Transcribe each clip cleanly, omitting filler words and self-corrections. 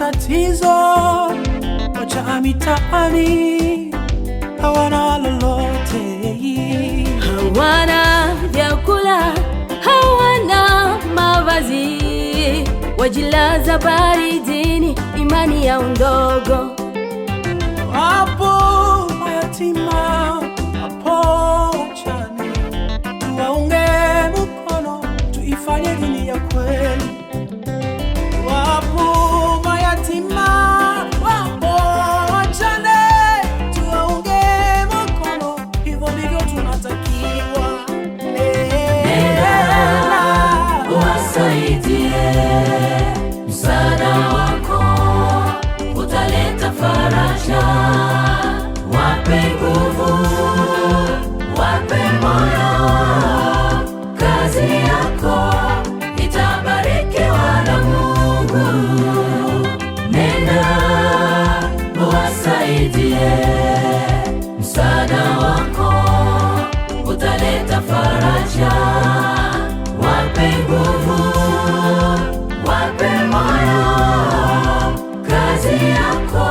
matatizo, wacha mitaani, hawana lolote, hawana vyakula, hawana mavazi, wajilaza baridini, imani yao ndogo. Hapo mayatima, hapo wajane, tuwaunge mkono, tuifanye dini ya kweli. Wapo mayatima, wapo wajane, tuwaunge mkono, hivyo ndivyo tunatakiwa. Nenda uwasaidie, msaada wako utaleta faraja. Wape nguvu, wape moyo, kazi yako itabarikiwa na Mungu. Nenda uwasaidie, msaada wako utaleta faraja. Wape nguvu, wape moyo, kazi yako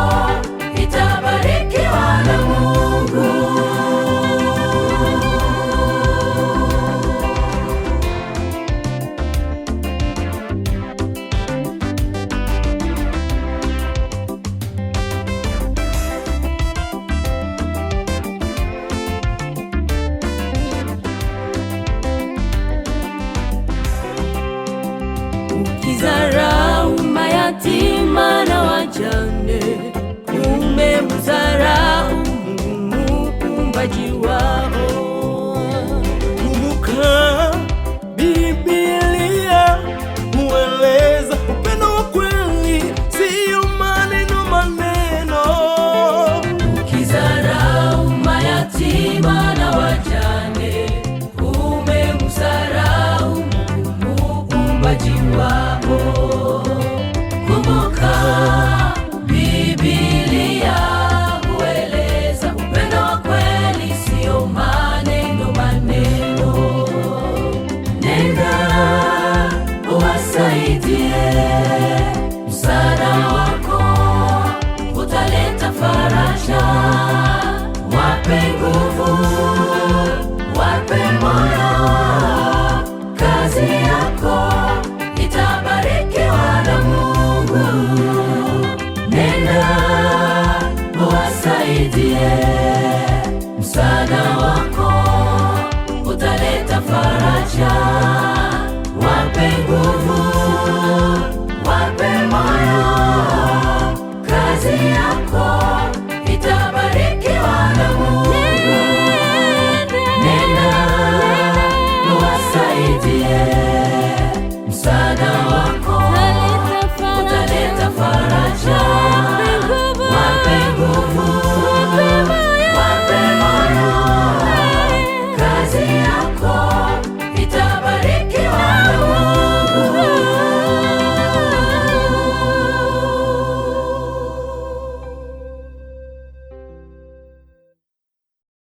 itabarikiwa na Mungu. Ukizarau mayatima na wajane, umemdharau Mungu muumbaji wao. Kumbuka Biblia hueleza upendo wa kweli, siyo maneno maneno. Ukizarau mayatima na wajane, umemdharau Mungu muumbaji wao. Kumbuka Biblia hueleza upendo wa kweli, sio maneno maneno. Nenda uwasaidie, msaada wako utaleta faraja. Wape nguvu, wape moyo, kazi yako itabarikiwa na Mungu. Nenda uwasaidie, msaada